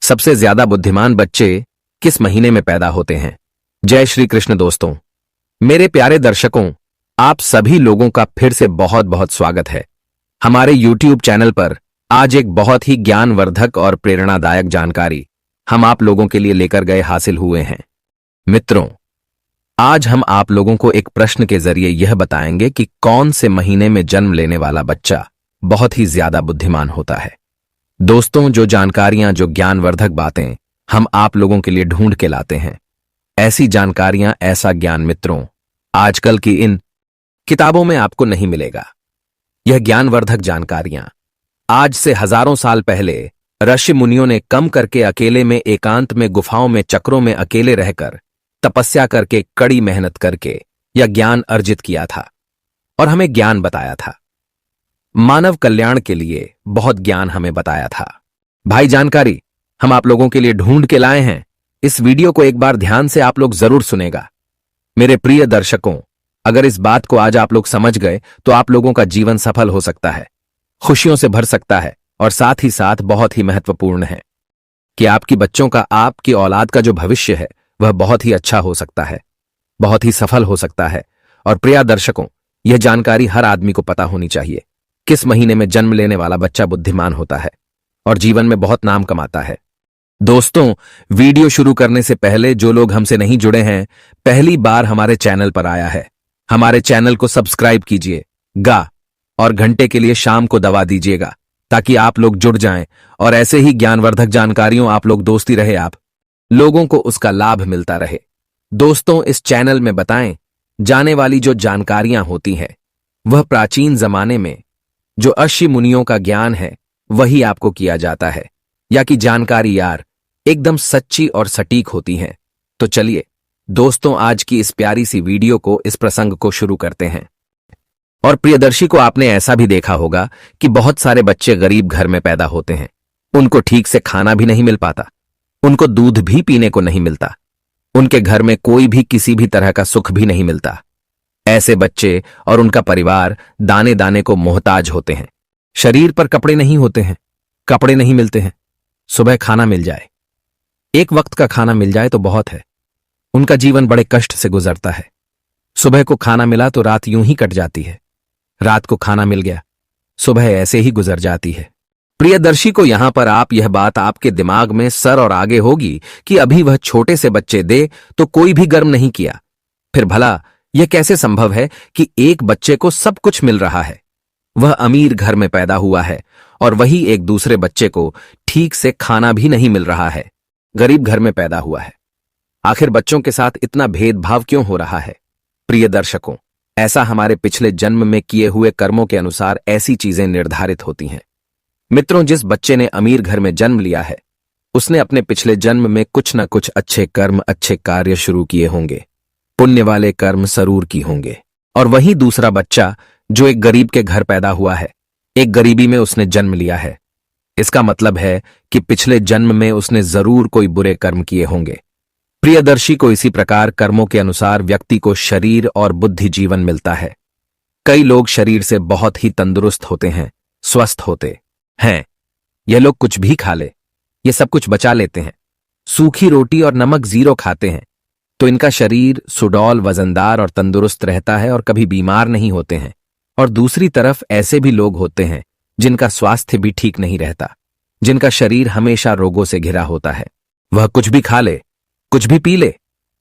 सबसे ज्यादा बुद्धिमान बच्चे किस महीने में पैदा होते हैं? जय श्री कृष्ण दोस्तों, मेरे प्यारे दर्शकों, आप सभी लोगों का फिर से बहुत बहुत स्वागत है। हमारे YouTube चैनल पर आज एक बहुत ही ज्ञानवर्धक और प्रेरणादायक जानकारी हम आप लोगों के लिए लेकर गए हासिल हुए हैं। मित्रों, आज हम आप लोगों को एक प्रश्न के जरिए यह बताएंगे कि कौन से महीने में जन्म लेने वाला बच्चा बहुत ही ज्यादा बुद्धिमान होता है। दोस्तों, जो जानकारियां, जो ज्ञानवर्धक बातें हम आप लोगों के लिए ढूंढ के लाते हैं, ऐसी जानकारियां, ऐसा ज्ञान मित्रों आजकल की इन किताबों में आपको नहीं मिलेगा। यह ज्ञानवर्धक जानकारियां आज से हजारों साल पहले ऋषि मुनियों ने कम करके अकेले में, एकांत में, गुफाओं में, चक्रों में अकेले रहकर, तपस्या करके, कड़ी मेहनत करके यह ज्ञान अर्जित किया था और हमें ज्ञान बताया था। मानव कल्याण के लिए बहुत ज्ञान हमें बताया था। भाई, जानकारी हम आप लोगों के लिए ढूंढ के लाए हैं। इस वीडियो को एक बार ध्यान से आप लोग जरूर सुनेगा। मेरे प्रिय दर्शकों, अगर इस बात को आज आप लोग समझ गए तो आप लोगों का जीवन सफल हो सकता है, खुशियों से भर सकता है और साथ ही साथ बहुत ही महत्वपूर्ण है कि आपकी बच्चों का, आपकी औलाद का जो भविष्य है वह बहुत ही अच्छा हो सकता है, बहुत ही सफल हो सकता है। और प्रिय दर्शकों, यह जानकारी हर आदमी को पता होनी चाहिए। किस महीने में जन्म लेने वाला बच्चा बुद्धिमान होता है और जीवन में बहुत नाम कमाता है। दोस्तों, वीडियो शुरू करने से पहले जो लोग हमसे नहीं जुड़े हैं, पहली बार हमारे चैनल पर आया है, हमारे चैनल को सब्सक्राइब कीजिएगा और घंटे के लिए शाम को दबा दीजिएगा ताकि आप लोग जुड़ जाएं और ऐसे ही ज्ञानवर्धक जानकारियों आप लोग दोस्ती रहे, आप लोगों को उसका लाभ मिलता रहे। दोस्तों, इस चैनल में बताएं जाने वाली जो जानकारियां होती हैं वह प्राचीन जमाने में जो ऋषि मुनियों का ज्ञान है वही आपको किया जाता है, या कि जानकारी यार एकदम सच्ची और सटीक होती हैं। तो चलिए दोस्तों, आज की इस प्यारी सी वीडियो को, इस प्रसंग को शुरू करते हैं। और प्रियदर्शी को आपने ऐसा भी देखा होगा कि बहुत सारे बच्चे गरीब घर में पैदा होते हैं, उनको ठीक से खाना भी नहीं मिल पाता, उनको दूध भी पीने को नहीं मिलता, उनके घर में कोई भी किसी भी तरह का सुख भी नहीं मिलता। ऐसे बच्चे और उनका परिवार दाने दाने को मोहताज होते हैं। शरीर पर कपड़े नहीं होते हैं, कपड़े नहीं मिलते हैं, सुबह खाना मिल जाए, एक वक्त का खाना मिल जाए तो बहुत है। उनका जीवन बड़े कष्ट से गुजरता है। सुबह को खाना मिला तो रात यूं ही कट जाती है, रात को खाना मिल गया, सुबह ऐसे ही गुजर जाती है। प्रियदर्शी को यहां पर आप यह बात आपके दिमाग में सर और आगे होगी कि अभी वह छोटे से बच्चे दे तो कोई भी गर्म नहीं किया, फिर भला यह कैसे संभव है कि एक बच्चे को सब कुछ मिल रहा है, वह अमीर घर में पैदा हुआ है और वही एक दूसरे बच्चे को ठीक से खाना भी नहीं मिल रहा है, गरीब घर में पैदा हुआ है। आखिर बच्चों के साथ इतना भेदभाव क्यों हो रहा है? प्रिय दर्शकों, ऐसा हमारे पिछले जन्म में किए हुए कर्मों के अनुसार ऐसी चीजें निर्धारित होती हैं। मित्रों, जिस बच्चे ने अमीर घर में जन्म लिया है उसने अपने पिछले जन्म में कुछ न कुछ अच्छे कर्म, अच्छे कार्य शुरू किए होंगे, पुण्य वाले कर्म जरूर की होंगे। और वही दूसरा बच्चा जो एक गरीब के घर पैदा हुआ है, एक गरीबी में उसने जन्म लिया है, इसका मतलब है कि पिछले जन्म में उसने जरूर कोई बुरे कर्म किए होंगे। प्रियदर्शी को इसी प्रकार कर्मों के अनुसार व्यक्ति को शरीर और बुद्धि जीवन मिलता है। कई लोग शरीर से बहुत ही तंदुरुस्त होते हैं, स्वस्थ होते हैं। यह लोग कुछ भी खा ले, ये सब कुछ बचा लेते हैं, सूखी रोटी और नमक जीरो खाते हैं तो इनका शरीर सुडौल, वजनदार और तंदुरुस्त रहता है और कभी बीमार नहीं होते हैं। और दूसरी तरफ ऐसे भी लोग होते हैं जिनका स्वास्थ्य भी ठीक नहीं रहता, जिनका शरीर हमेशा रोगों से घिरा होता है। वह कुछ भी खा ले, कुछ भी पी ले,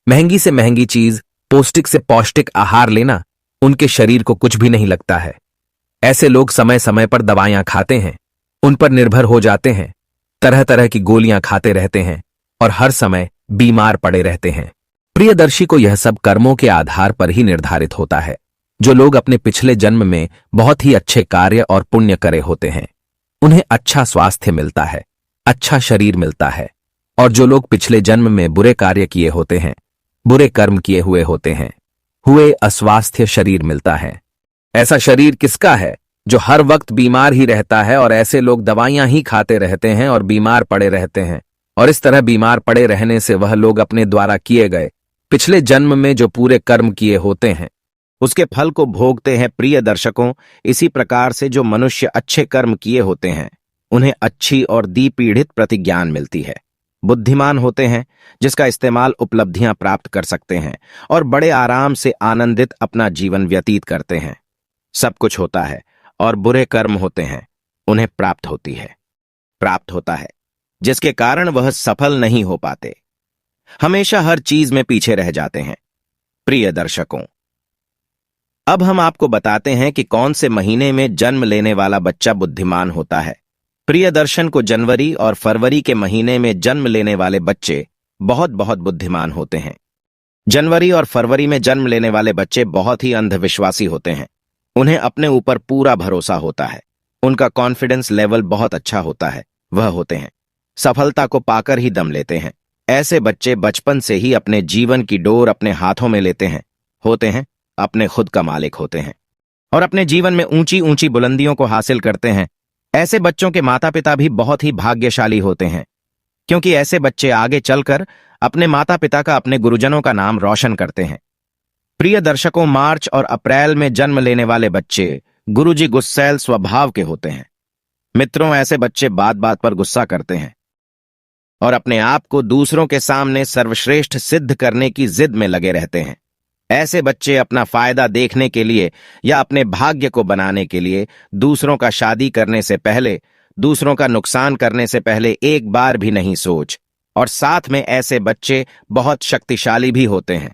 महंगी से महंगी चीज, पौष्टिक से पौष्टिक आहार लेना उनके शरीर को कुछ भी नहीं लगता है। ऐसे लोग समय समय पर दवाइयां खाते हैं, उन पर निर्भर हो जाते हैं, तरह तरह की गोलियां खाते रहते हैं और हर समय बीमार पड़े रहते हैं। प्रियदर्शी को यह सब कर्मों के आधार पर ही निर्धारित होता है। जो लोग अपने पिछले जन्म में बहुत ही अच्छे कार्य और पुण्य करे होते हैं उन्हें अच्छा स्वास्थ्य मिलता है, अच्छा शरीर मिलता है। और जो लोग पिछले जन्म में बुरे कार्य किए होते हैं, बुरे कर्म किए हुए होते हैं, हुए अस्वास्थ्य शरीर मिलता है। ऐसा शरीर किसका है जो हर वक्त बीमार ही रहता है और ऐसे लोग दवाइयां ही खाते रहते हैं और बीमार पड़े रहते हैं। और इस तरह बीमार पड़े रहने से वह लोग अपने द्वारा किए गए पिछले जन्म में जो पूरे कर्म किए होते हैं उसके फल को भोगते हैं। प्रिय दर्शकों, इसी प्रकार से जो मनुष्य अच्छे कर्म किए होते हैं उन्हें अच्छी और दीपीड़ित प्रतिज्ञान मिलती है। बुद्धिमान होते हैं, जिसका इस्तेमाल उपलब्धियां प्राप्त कर सकते हैं और बड़े आराम से आनंदित अपना जीवन व्यतीत करते हैं। सब कुछ होता है और बुरे कर्म होते हैं, उन्हें प्राप्त होता है, जिसके कारण वह सफल नहीं हो पाते, हमेशा हर चीज में पीछे रह जाते हैं। प्रिय दर्शकों, अब हम आपको बताते हैं कि कौन से महीने में जन्म लेने वाला बच्चा बुद्धिमान होता है। प्रिय दर्शन को जनवरी और फरवरी के महीने में जन्म लेने वाले बच्चे बहुत बहुत बुद्धिमान होते हैं। जनवरी और फरवरी में जन्म लेने वाले बच्चे बहुत ही अंधविश्वासी होते हैं। उन्हें अपने ऊपर पूरा भरोसा होता है, उनका कॉन्फिडेंस लेवल बहुत अच्छा होता है। वह होते हैं सफलता को पाकर ही दम लेते हैं। ऐसे बच्चे बचपन से ही अपने जीवन की डोर अपने हाथों में लेते हैं, होते हैं अपने खुद का मालिक होते हैं और अपने जीवन में ऊंची ऊंची बुलंदियों को हासिल करते हैं। ऐसे बच्चों के माता पिता भी बहुत ही भाग्यशाली होते हैं, क्योंकि ऐसे बच्चे आगे चलकर अपने माता पिता का, अपने गुरुजनों का नाम रोशन करते हैं। प्रिय दर्शकों, मार्च और अप्रैल में जन्म लेने वाले बच्चे गुरुजी गुस्सैल स्वभाव के होते हैं। मित्रों, ऐसे बच्चे बात बात पर गुस्सा करते हैं और अपने आप को दूसरों के सामने सर्वश्रेष्ठ सिद्ध करने की जिद में लगे रहते हैं। ऐसे बच्चे अपना फायदा देखने के लिए या अपने भाग्य को बनाने के लिए दूसरों का शादी करने से पहले, दूसरों का नुकसान करने से पहले एक बार भी नहीं सोच, और साथ में ऐसे बच्चे बहुत शक्तिशाली भी होते हैं।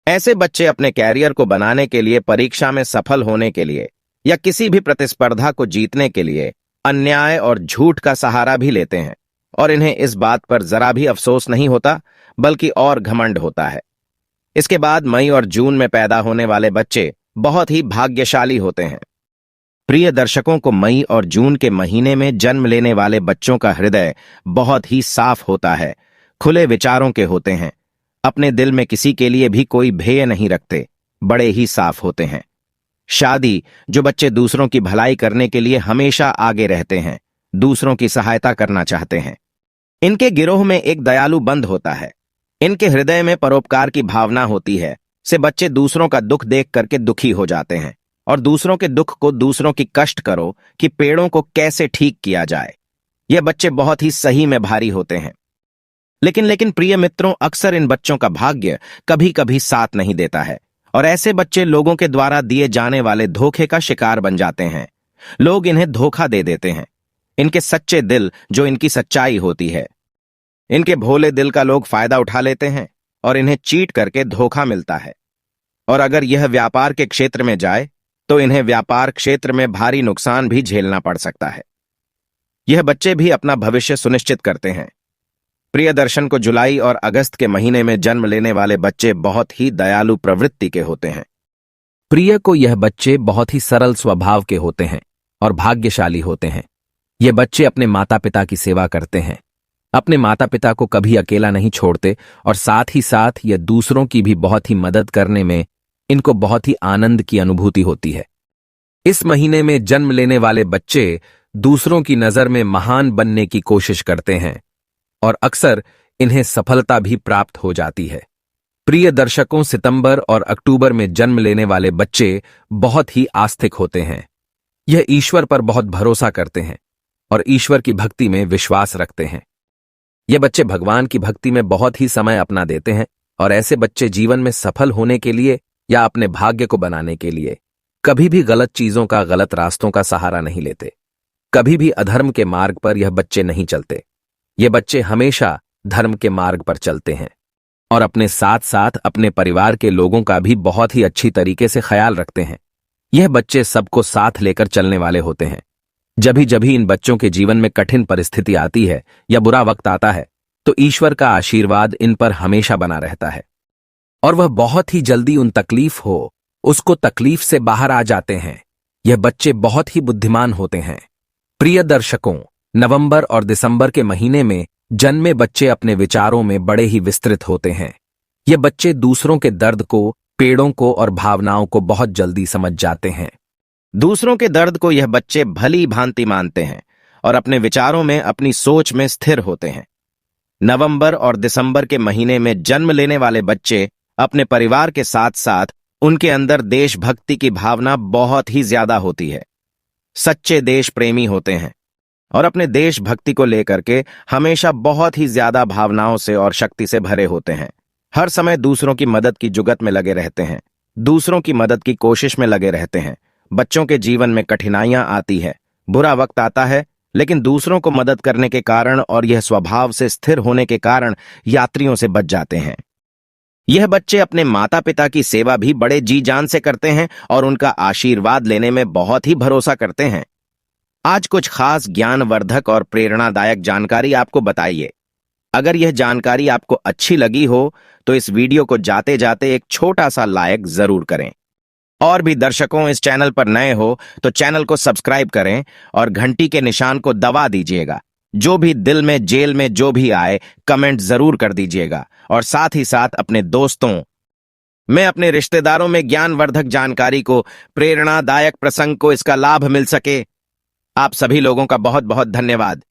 ऐसे बच्चे अपने कैरियर को बनाने के लिए, परीक्षा में सफल होने के लिए या किसी भी प्रतिस्पर्धा को जीतने के लिए अन्याय और झूठ का सहारा भी लेते हैं, और इन्हें इस बात पर जरा भी अफसोस नहीं होता, बल्कि और घमंड होता है। इसके बाद मई और जून में पैदा होने वाले बच्चे बहुत ही भाग्यशाली होते हैं। प्रिय दर्शकों को, मई और जून के महीने में जन्म लेने वाले बच्चों का हृदय बहुत ही साफ होता है, खुले विचारों के होते हैं, अपने दिल में किसी के लिए भी कोई भय नहीं रखते, बड़े ही साफ होते हैं। शादी, जो बच्चे दूसरों की भलाई करने के लिए हमेशा आगे रहते हैं, दूसरों की सहायता करना चाहते हैं। इनके गिरोह में एक दयालु बंद होता है, इनके हृदय में परोपकार की भावना होती है। से बच्चे दूसरों का दुख देख करके दुखी हो जाते हैं और दूसरों के दुख को, दूसरों की कष्ट करो कि पेड़ों को कैसे ठीक किया जाए। ये बच्चे बहुत ही सही में भारी होते हैं। लेकिन प्रिय मित्रों, अक्सर इन बच्चों का भाग्य कभी कभी साथ नहीं देता है और ऐसे बच्चे लोगों के द्वारा दिए जाने वाले धोखे का शिकार बन जाते हैं। लोग इन्हें धोखा दे देते हैं। इनके सच्चे दिल, जो इनकी सच्चाई होती है, इनके भोले दिल का लोग फायदा उठा लेते हैं और इन्हें चीट करके धोखा मिलता है। और अगर यह व्यापार के क्षेत्र में जाए तो इन्हें व्यापार क्षेत्र में भारी नुकसान भी झेलना पड़ सकता है। यह बच्चे भी अपना भविष्य सुनिश्चित करते हैं। प्रिय दर्शन को, जुलाई और अगस्त के महीने में जन्म लेने वाले बच्चे बहुत ही दयालु प्रवृत्ति के होते हैं। प्रिय को, यह बच्चे बहुत ही सरल स्वभाव के होते हैं और भाग्यशाली होते हैं। ये बच्चे अपने माता पिता की सेवा करते हैं, अपने माता पिता को कभी अकेला नहीं छोड़ते और साथ ही साथ ये दूसरों की भी बहुत ही मदद करने में इनको बहुत ही आनंद की अनुभूति होती है। इस महीने में जन्म लेने वाले बच्चे दूसरों की नजर में महान बनने की कोशिश करते हैं और अक्सर इन्हें सफलता भी प्राप्त हो जाती है। प्रिय दर्शकों, सितंबर और अक्टूबर में जन्म लेने वाले बच्चे बहुत ही आस्तिक होते हैं। यह ईश्वर पर बहुत भरोसा करते हैं और ईश्वर की भक्ति में विश्वास रखते हैं। ये बच्चे भगवान की भक्ति में बहुत ही समय अपना देते हैं और ऐसे बच्चे जीवन में सफल होने के लिए या अपने भाग्य को बनाने के लिए कभी भी गलत चीजों का, गलत रास्तों का सहारा नहीं लेते। कभी भी अधर्म के मार्ग पर यह बच्चे नहीं चलते। ये बच्चे हमेशा धर्म के मार्ग पर चलते हैं और अपने साथ साथ अपने परिवार के लोगों का भी बहुत ही अच्छी तरीके से ख्याल रखते हैं। यह बच्चे सबको साथ लेकर चलने वाले होते हैं। जब इन बच्चों के जीवन में कठिन परिस्थिति आती है या बुरा वक्त आता है तो ईश्वर का आशीर्वाद इन पर हमेशा बना रहता है और वह बहुत ही जल्दी उन तकलीफ हो उसको तकलीफ से बाहर आ जाते हैं। यह बच्चे बहुत ही बुद्धिमान होते हैं। प्रिय दर्शकों, नवंबर और दिसंबर के महीने में जन्मे बच्चे अपने विचारों में बड़े ही विस्तृत होते हैं। ये बच्चे दूसरों के दर्द को, पेड़ों को और भावनाओं को बहुत जल्दी समझ जाते हैं। दूसरों के दर्द को यह बच्चे भली भांति मानते हैं और अपने विचारों में, अपनी सोच में स्थिर होते हैं। नवंबर और दिसंबर के महीने में जन्म लेने वाले बच्चे अपने परिवार के साथ साथ उनके अंदर देशभक्ति की भावना बहुत ही ज्यादा होती है। सच्चे देश प्रेमी होते हैं। और अपने देशभक्ति को लेकर के हमेशा बहुत ही ज्यादा भावनाओं से और शक्ति से भरे होते हैं। हर समय दूसरों की मदद की जुगत में लगे रहते हैं, दूसरों की मदद की कोशिश में लगे रहते हैं। बच्चों के जीवन में कठिनाइयां आती है, बुरा वक्त आता है, लेकिन दूसरों को मदद करने के कारण और यह स्वभाव से स्थिर होने के कारण यात्रियों से बच जाते हैं। यह बच्चे अपने माता पिता की सेवा भी बड़े जी जान से करते हैं और उनका आशीर्वाद लेने में बहुत ही भरोसा करते हैं। आज कुछ खास ज्ञानवर्धक और प्रेरणादायक जानकारी आपको बताइए। अगर यह जानकारी आपको अच्छी लगी हो तो इस वीडियो को जाते जाते एक छोटा सा लाइक जरूर करें। और भी दर्शकों इस चैनल पर नए हो तो चैनल को सब्सक्राइब करें और घंटी के निशान को दबा दीजिएगा। जो भी दिल में जेल में जो भी आए कमेंट जरूर कर दीजिएगा और साथ ही साथ अपने दोस्तों में अपने रिश्तेदारों में ज्ञानवर्धक जानकारी को, प्रेरणादायक प्रसंग को इसका लाभ मिल सके। आप सभी लोगों का बहुत बहुत धन्यवाद।